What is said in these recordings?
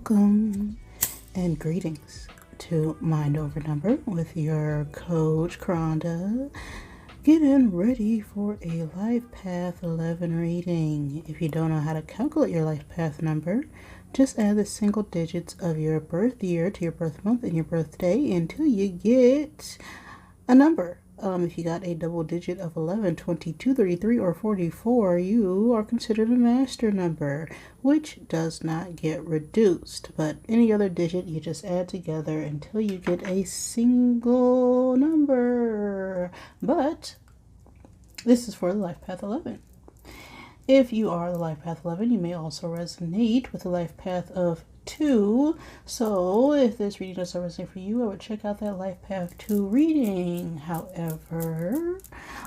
Welcome and greetings to Mind Over Number with your coach, Kronda. Getting ready for a Life Path 11 reading. If you don't know how to calculate your Life Path number, just add the single digits of your birth year to your birth month and your birthday until you get a number. If you got a double digit of 11, 22, 33, or 44, you are considered a master number, which does not get reduced. But any other digit you just add together until you get a single number. But this is for the Life Path 11. If you are the Life Path 11, you may also resonate with the Life Path of 2. So if this reading doesn't resonate for you, I would check out that Life Path 2 reading. However,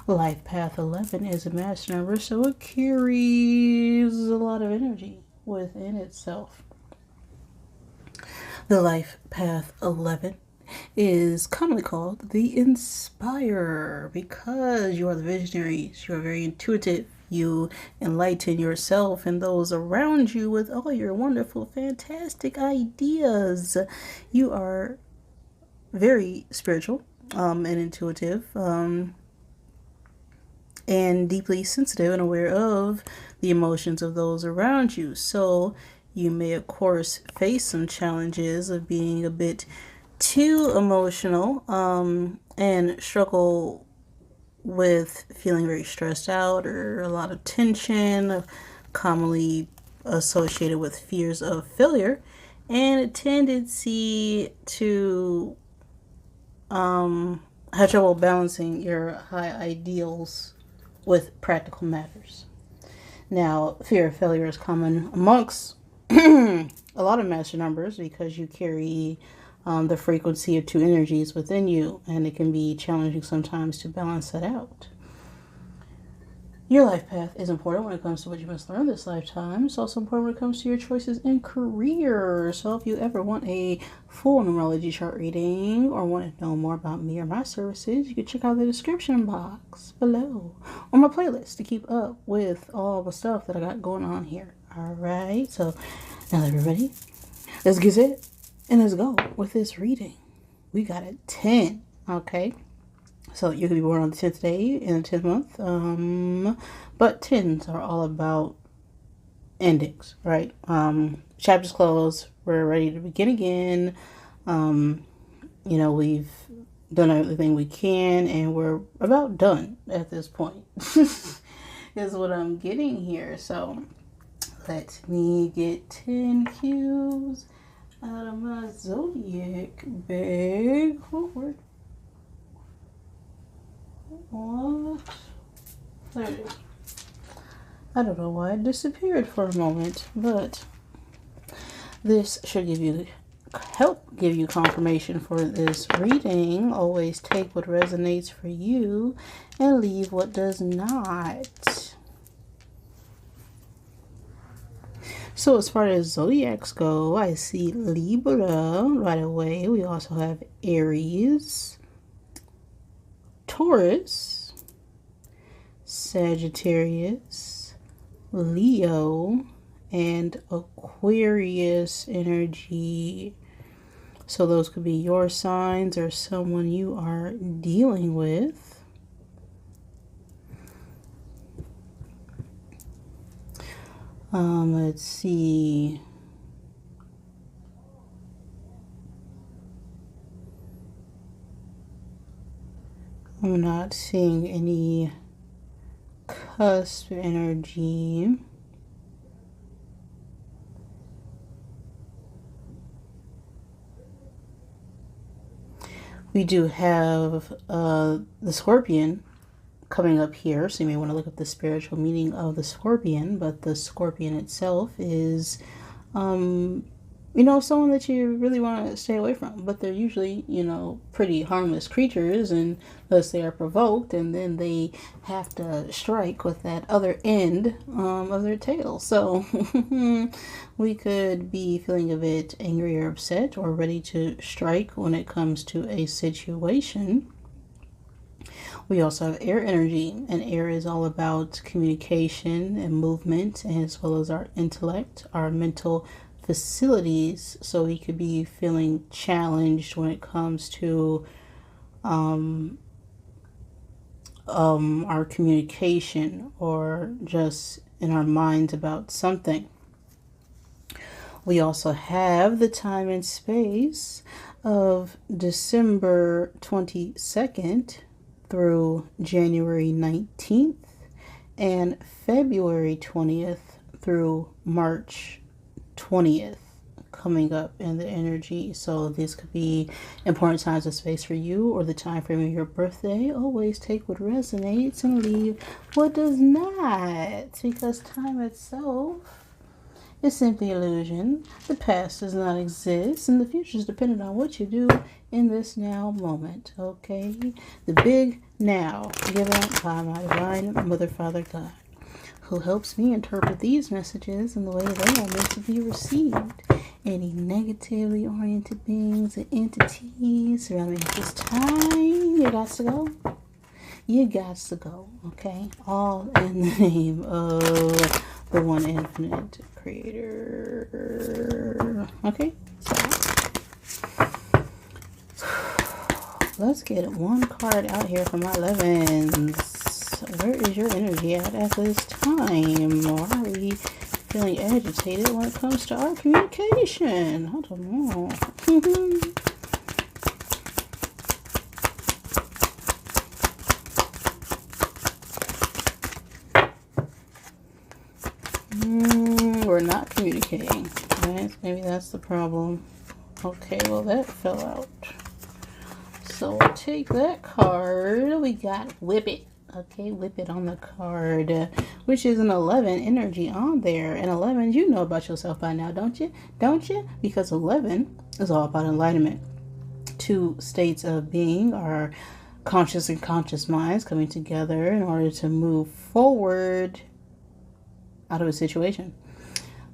Life Path 11 is a master number, so it carries a lot of energy within itself. The Life Path 11 is commonly called the Inspirer because you are the visionaries. You are very intuitive. You enlighten yourself and those around you with all your wonderful, fantastic ideas. You are very spiritual and intuitive and deeply sensitive and aware of the emotions of those around you. So you may, of course, face some challenges of being a bit too emotional and struggle with feeling very stressed out or a lot of tension, commonly associated with fears of failure, and a tendency to have trouble balancing your high ideals with practical matters. Now, fear of failure is common amongst a lot of master numbers because you carry the frequency of two energies within you, and it can be challenging sometimes to balance that out. Your life path is important when it comes to what you must learn this lifetime. It's also important when it comes to your choices in career. So if you ever want a full numerology chart reading or want to know more about me or my services, you can check out the description box below on my playlist to keep up with all the stuff that I got going on here. All right, so now everybody, let's get it. And let's go with this reading. We got a 10, okay? So you could be born on the 10th day in the 10th month. But 10s are all about endings, right? Chapters closed. We're ready to begin again. We've done everything we can, and we're about done at this point. Is what I'm getting here. So let me get 10 cues out of my Zodiac bag. Forward. What? There it is. I don't know why it disappeared for a moment, but this should help give you confirmation for this reading. Always take what resonates for you and leave what does not. So as far as zodiacs go, I see Libra right away. We also have Aries, Taurus, Sagittarius, Leo, and Aquarius energy. So those could be your signs or someone you are dealing with. Let's see. I'm not seeing any cusp energy. We do have the Scorpion coming up here, so you may want to look up the spiritual meaning of the Scorpion, but the Scorpion itself is someone that you really want to stay away from, but they're usually pretty harmless creatures unless they are provoked, and then they have to strike with that other end of their tail. So we could be feeling a bit angry or upset or ready to strike when it comes to a situation. We also have air energy, and air is all about communication and movement, as well as our intellect, our mental facilities, so he could be feeling challenged when it comes to our communication or just in our minds about something. We also have the time and space of December 22nd through January 19th and February 20th through March 20th coming up in the energy. So this could be important times of space for you, or the time frame of your birthday. Always take what resonates and leave what does not, because time itself is simply illusion. The past does not exist, and the future is dependent on what you do in this now moment. Okay, the big now given by my divine Mother, Father, God, who helps me interpret these messages in the way they are meant to be received. Any negatively oriented beings and entities surrounding at this time, you got to go. You got to go, okay? All in the name of the one infinite creator. Okay? So, let's get one card out here for my 11s. Where is your energy at this time? Why are we feeling agitated when it comes to our communication? I don't know. We're not communicating, right? Maybe that's the problem. Okay, well that fell out. So we'll take that card. We got Whip It. Okay, Whip It on the card, which is an 11 energy on there. And 11, you know about yourself by now, don't you? Don't you? Because 11 is all about enlightenment. Two states of being are conscious and conscious minds coming together in order to move forward out of a situation.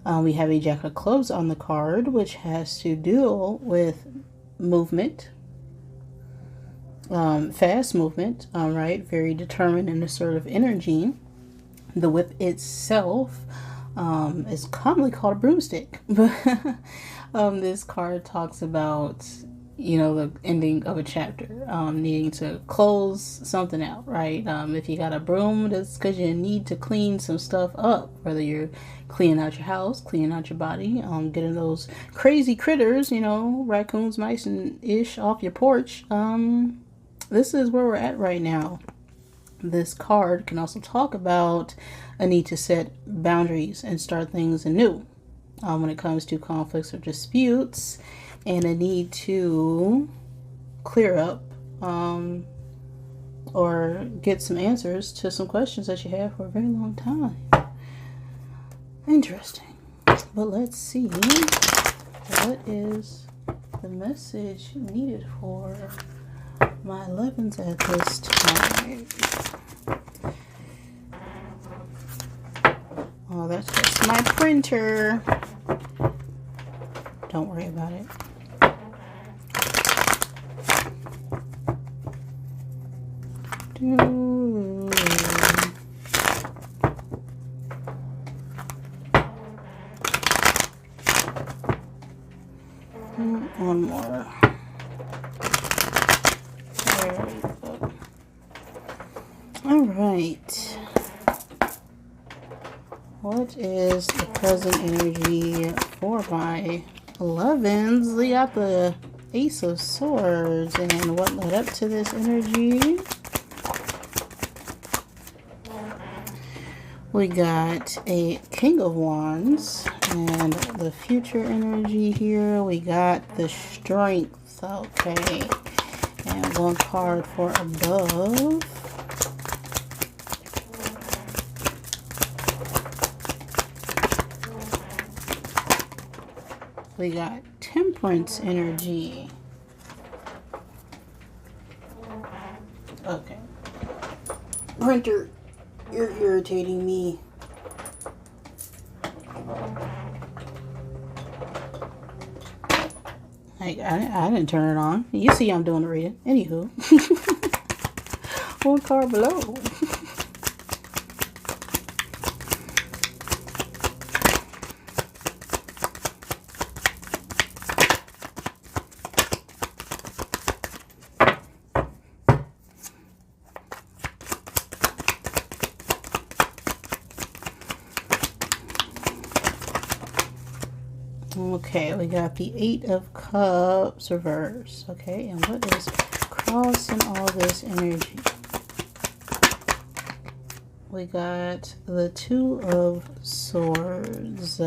We have a Jack of Clubs on the card, which has to do with movement, fast movement, right? Very determined and assertive energy. The whip itself is commonly called a broomstick, but this card talks about, you know, the ending of a chapter, needing to close something out, right? If you got a broom, that's because you need to clean some stuff up, whether you're cleaning out your house, cleaning out your body, getting those crazy critters, you know, raccoons, mice, and ish off your porch. This is where we're at right now. This card can also talk about a need to set boundaries and start things anew when it comes to conflicts or disputes, and a need to clear up or get some answers to some questions that you have for a very long time. Interesting. But let's see, what is the message needed for my 11s at this time? Oh, that's just my printer. Don't worry about it. One more. There we go. All right. What is the present energy for my 11s? We got the Ace of Swords, and what led up to this energy? We got a King of Wands, and the future energy here, we got the Strength, okay, and one card for above. We got Temperance energy. Okay. Printer, you're irritating me. I didn't turn it on. You see I'm doing the reading. Anywho. One card below. Okay, we got the Eight of Cups reverse. Okay, and what is crossing all this energy? We got the Two of Swords.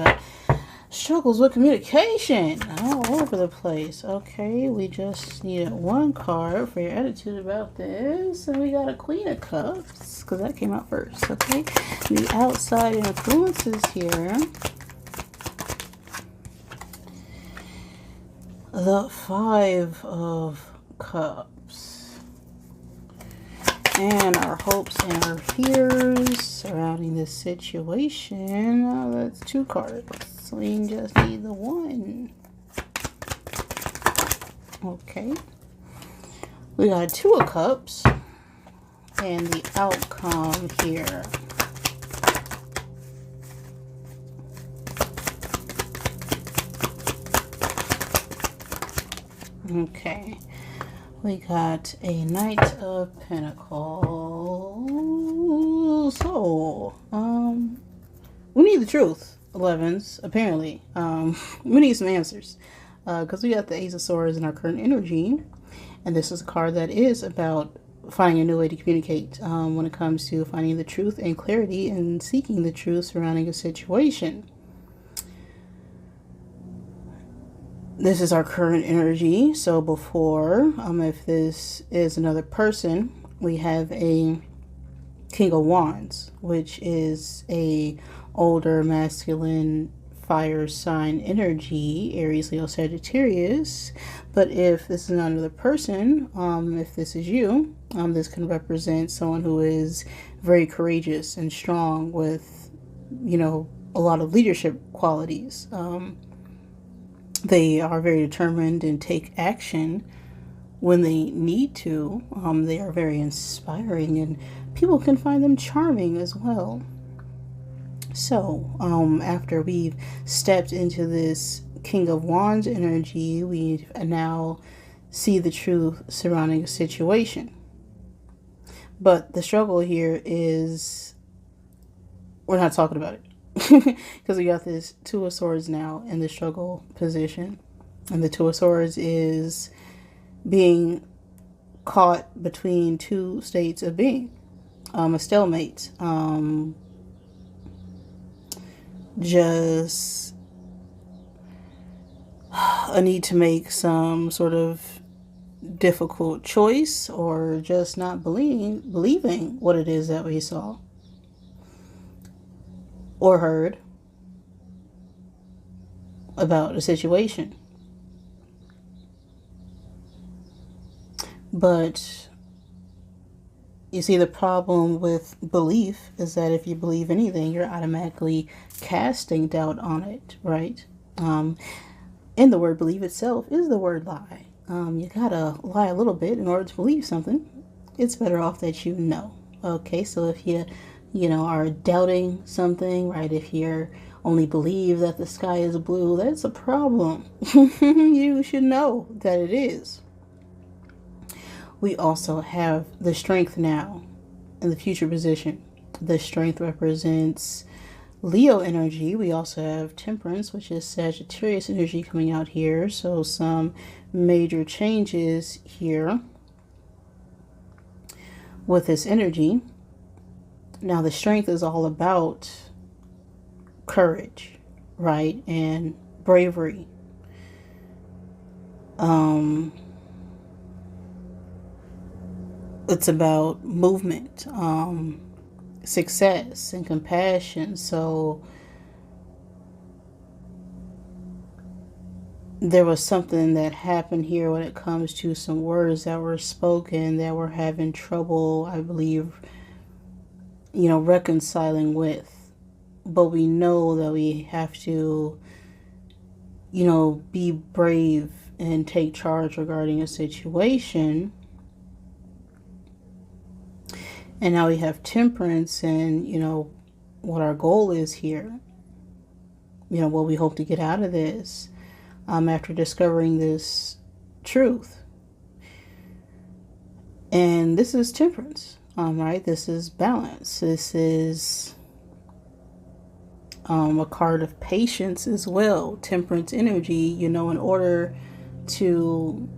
Struggles with communication all over the place. Okay, we just needed one card for your attitude about this. And we got a Queen of Cups, because that came out first. Okay, the outside influences here. The Five of Cups. And our hopes and our fears surrounding this situation. That's two cards. So we just need the one. Okay. We got Two of Cups. And the outcome here. Okay. We got a Knight of Pentacles. So, we need the truth, 11s, apparently. We need some answers. Because we got the Ace of Swords in our current energy. And this is a card that is about finding a new way to communicate when it comes to finding the truth and clarity and seeking the truth surrounding a situation. This is our current energy. So before, if this is another person, we have a King of Wands, which is a older masculine fire sign energy, Aries, Leo, Sagittarius. But if this is not another person, if this is you, this can represent someone who is very courageous and strong with, a lot of leadership qualities. They are very determined and take action when they need to. They are very inspiring, and people can find them charming as well. So, after we've stepped into this King of Wands energy, we now see the truth surrounding a situation. But the struggle here is we're not talking about it. Because we got this Two of Swords now in the struggle position. And the Two of Swords is being caught between two states of being. A stalemate. Just a need to make some sort of difficult choice, or just not believing what it is that we saw or heard about a situation. But you see, the problem with belief is that if you believe anything, you're automatically casting doubt on it, right? And the word believe itself is the word lie. You gotta lie a little bit in order to believe something. It's better off that you know. Okay, so if you are doubting something, right? If you're only believe that the sky is blue, that's a problem. You should know that it is. We also have the Strength now in the future position. The Strength represents Leo energy. We also have Temperance, which is Sagittarius energy coming out here. So some major changes here with this energy. Now the Strength is all about courage, right? And bravery. It's about movement, success, and compassion. So there was something that happened here when it comes to some words that were spoken that we're having trouble, I believe, reconciling with. But we know that we have to, be brave and take charge regarding a situation. And now we have Temperance and, what our goal is here. What we hope to get out of this after discovering this truth. And this is Temperance, right? This is balance. This is A card of patience as well, temperance energy. You know, in order to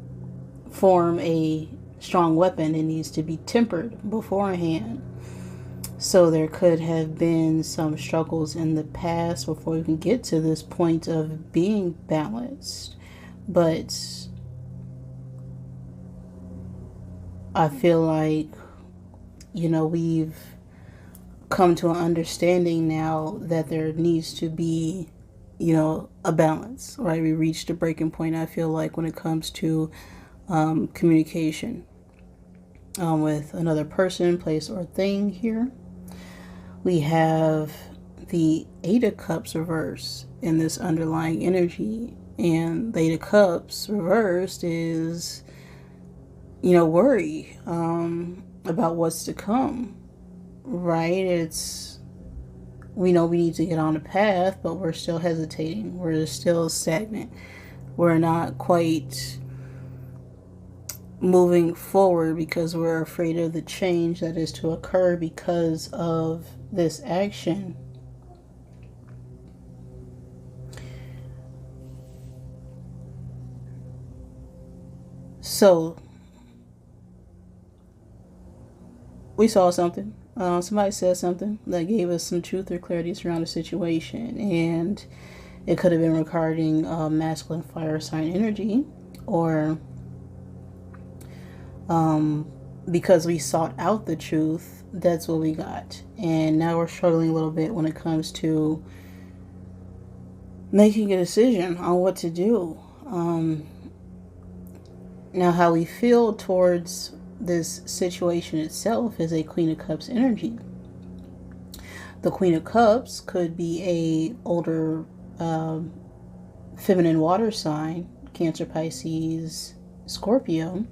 form a strong weapon, it needs to be tempered beforehand. So there could have been some struggles in the past before we can get to this point of being balanced. But I feel like, we've come to an understanding now that there needs to be, a balance, right? We reached a breaking point, I feel like, when it comes to communication with another person, place, or thing here. We have the Eight of Cups reversed in this underlying energy. And the Eight of Cups reversed is, worry about what's to come, right? We know we need to get on a path, but we're still hesitating. We're still stagnant. We're not quite moving forward because we're afraid of the change that is to occur because of this action. So we saw something. Somebody said something that gave us some truth or clarity around the situation, and it could have been regarding masculine fire sign energy, or because we sought out the truth, that's what we got. And now we're struggling a little bit when it comes to making a decision on what to do. Now, how we feel towards this situation itself is a Queen of Cups energy. The Queen of Cups could be a older feminine water sign, Cancer, Pisces, Scorpio.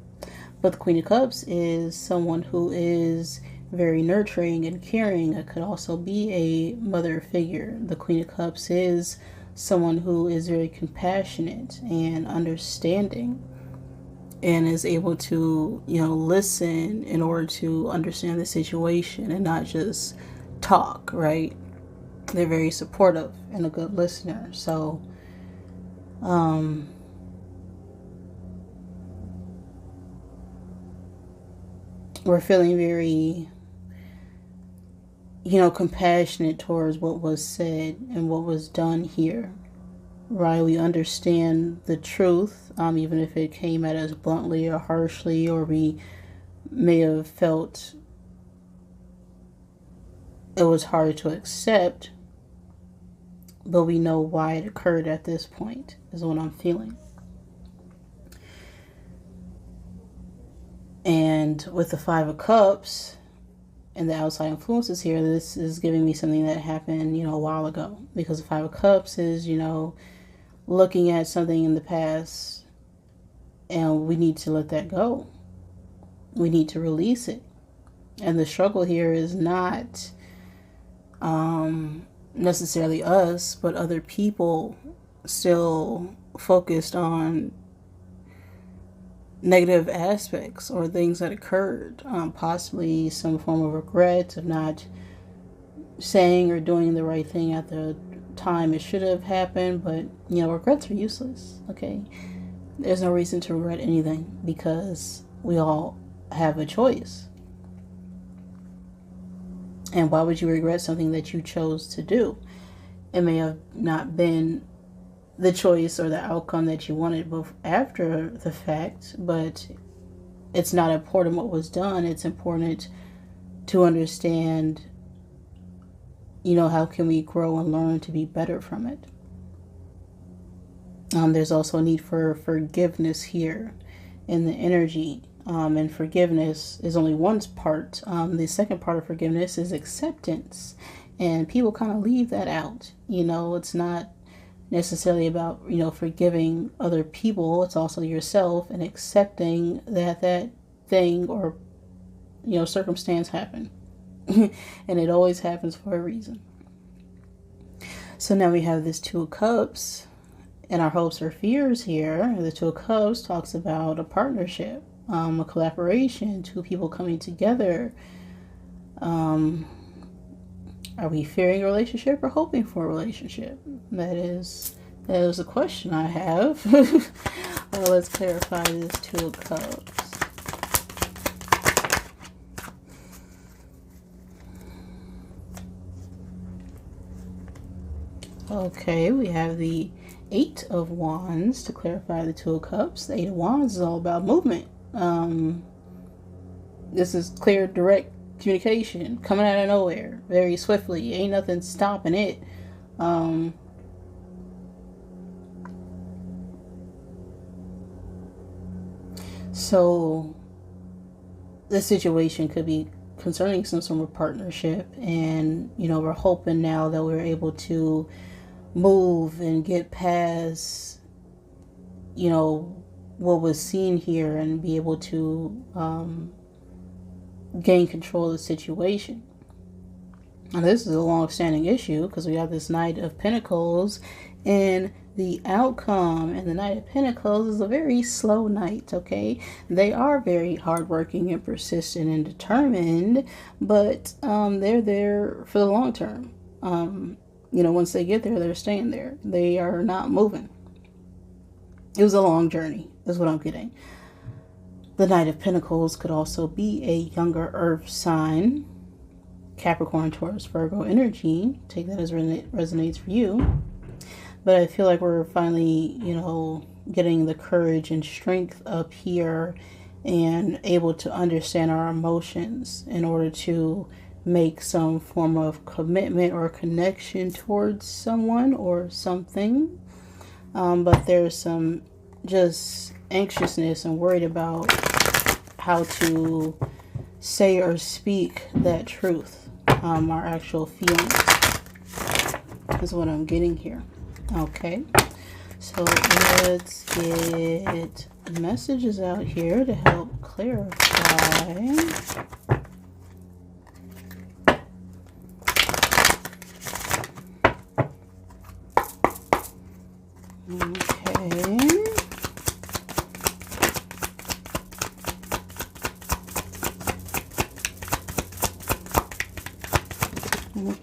But the Queen of Cups is someone who is very nurturing and caring. It could also be a mother figure. The Queen of Cups is someone who is very compassionate and understanding, and is able to, listen in order to understand the situation and not just talk, right? They're very supportive and a good listener. So, we're feeling very, compassionate towards what was said and what was done here, right? We understand the truth, even if it came at us bluntly or harshly, or we may have felt it was hard to accept, but we know why it occurred at this point, is what I'm feeling. And with the Five of Cups and the outside influences here, this is giving me something that happened, a while ago. Because the Five of Cups is, looking at something in the past, and we need to let that go. We need to release it. And the struggle here is not necessarily us, but other people still focused on negative aspects or things that occurred, possibly some form of regret of not saying or doing the right thing at the time it should have happened. But regrets are useless. Okay, there's no reason to regret anything because we all have a choice. And why would you regret something that you chose to do? It may have not been the choice or the outcome that you wanted after the fact, but it's not important what was done. It's important to understand, how can we grow and learn to be better from it. There's also a need for forgiveness here in the energy, and forgiveness is only one part. The second part of forgiveness is acceptance, and people kind of leave that out. It's not necessarily about, forgiving other people. It's also yourself and accepting that thing or, circumstance happened. And it always happens for a reason. So now we have this Two of Cups and our hopes or fears here. The Two of Cups talks about a partnership, a collaboration, two people coming together, Are we fearing a relationship or hoping for a relationship? That is a question I have. Well, let's clarify this Two of Cups. Okay, we have the Eight of Wands to clarify the Two of Cups. The Eight of Wands is all about movement. This is clear, direct communication coming out of nowhere very swiftly. Ain't nothing stopping it. So this situation could be concerning some sort of partnership, and we're hoping now that we're able to move and get past what was seen here and be able to gain control of the situation. Now, this is a long-standing issue because we have this Knight of Pentacles and the outcome, and the Knight of Pentacles is a very slow knight, okay? They are very hardworking and persistent and determined, but they're there for the long term. Once they get there, they're staying there. They are not moving. It was a long journey, is what I'm getting. The Knight of Pentacles could also be a younger earth sign, Capricorn, Taurus, Virgo energy. Take that as resonates for you. But I feel like we're finally, getting the courage and strength up here and able to understand our emotions in order to make some form of commitment or connection towards someone or something. But there's some just anxiousness and worried about how to say or speak that truth, our actual feelings, is what I'm getting here. Okay, so let's get messages out here to help clarify.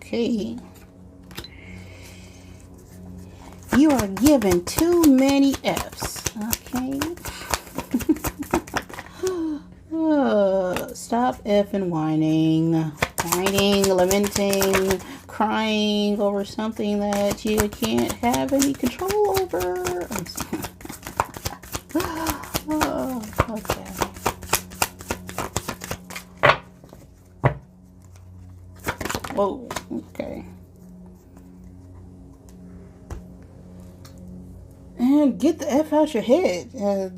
Okay. You are given too many F's. Okay. Stop effing whining, lamenting, crying over something that you can't have any control over. Okay. Whoa. Okay. And get the F out your head. We're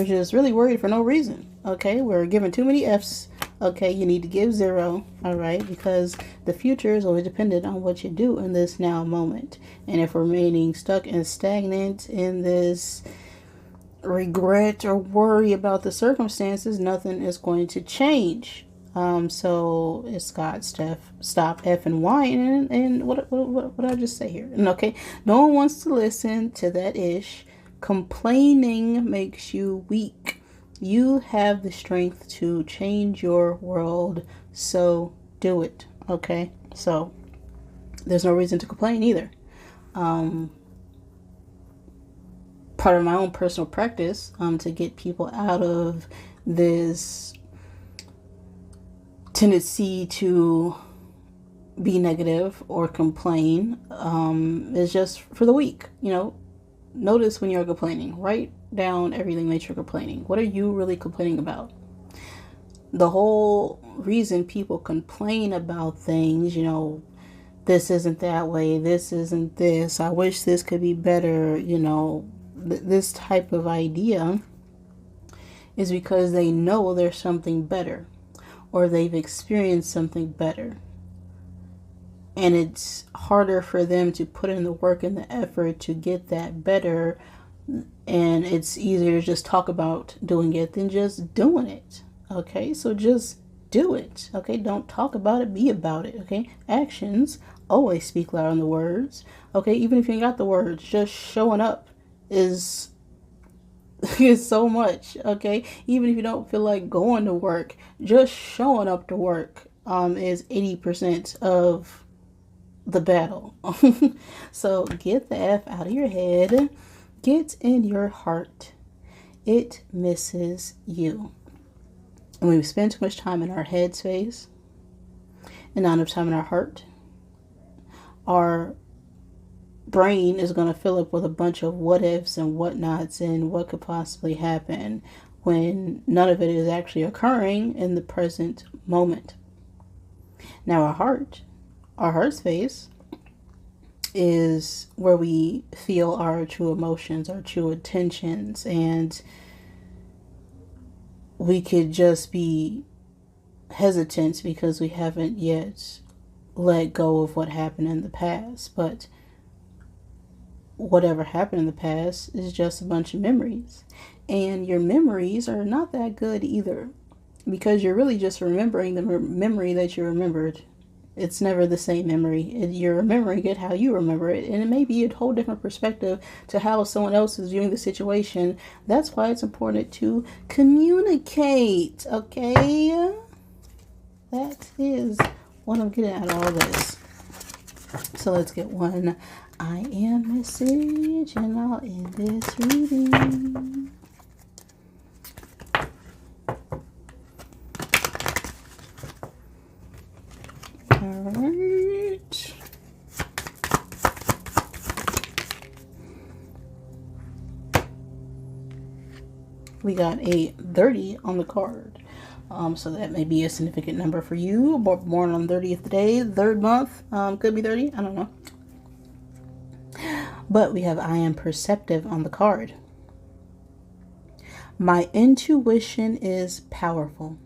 just really worried for no reason. Okay, we're giving too many F's. Okay, you need to give 0. All right, because the future is always dependent on what you do in this now moment. And if we're remaining stuck and stagnant in this regret or worry about the circumstances, nothing is going to change. So it's got stop F and whining, and what did I just say here? And okay, no one wants to listen to that ish. Complaining makes you weak. You have the strength to change your world, so do it. Okay, so there's no reason to complain either. Part of my own personal practice, to get people out of this tendency to be negative or complain, is just for the week. Notice when you're complaining. Write down everything that you're complaining. What are you really complaining about? The whole reason people complain about things, this isn't that way, this isn't this, I wish this could be better, this type of idea is because they know there's something better, or they've experienced something better. And it's harder for them to put in the work and the effort to get that better. And it's easier to just talk about doing it than just doing it. Okay, so just do it. Okay, don't talk about it, be about it. Okay, actions always speak louder than the words. Okay, even if you ain't got the words, just showing up is so much. Okay, even if you don't feel like going to work, just showing up to work is 80% of the battle. So get the F out of your head. Get in your heart. It misses you. And when we spend too much time in our head space and not enough time in our heart, our brain is going to fill up with a bunch of what ifs and whatnots and what could possibly happen when none of it is actually occurring in the present moment. Now our heart space is where we feel our true emotions, our true intentions, and we could just be hesitant because we haven't yet let go of what happened in the past. But whatever happened in the past is just a bunch of memories. And your memories are not that good either, because you're really just remembering the memory that you remembered. It's never the same memory. You're remembering it how you remember it, and it may be a whole different perspective to how someone else is viewing the situation. That's why it's important to communicate, okay? That is what I'm getting at all this. So let's get one I am message, and I'll end this reading. Alright. We got a 30 on the card. So that may be a significant number for you. Born on 30th day, third month. Could be 30. I don't know. But we have I am perceptive on the card. My intuition is powerful.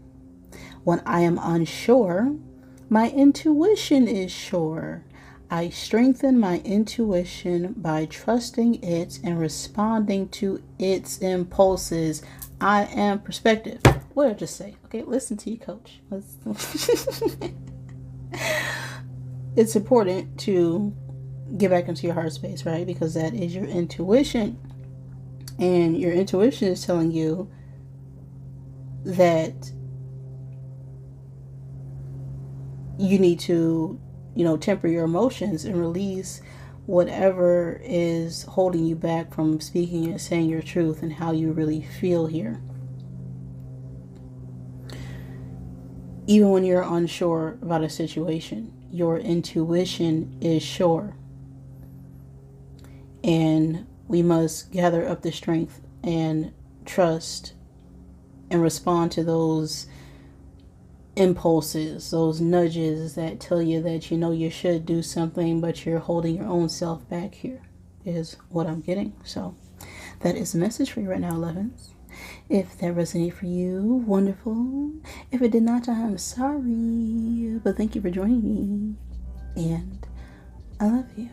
When I am unsure, my intuition is sure. I strengthen my intuition by trusting it and responding to its impulses. I am perspective. What did I just say? Okay, listen to your coach. It's important to get back into your heart space, right? Because that is your intuition. And your intuition is telling you that you need to, temper your emotions and release whatever is holding you back from speaking and saying your truth and how you really feel here. Even when you're unsure about a situation, your intuition is sure. And we must gather up the strength and trust and respond to those impulses, those nudges that tell you that you should do something, but you're holding your own self back here, is what I'm getting. So that is the message for you right now, 11s. If that resonated for you, wonderful. If it did not, I'm sorry. But thank you for joining me. And I love you.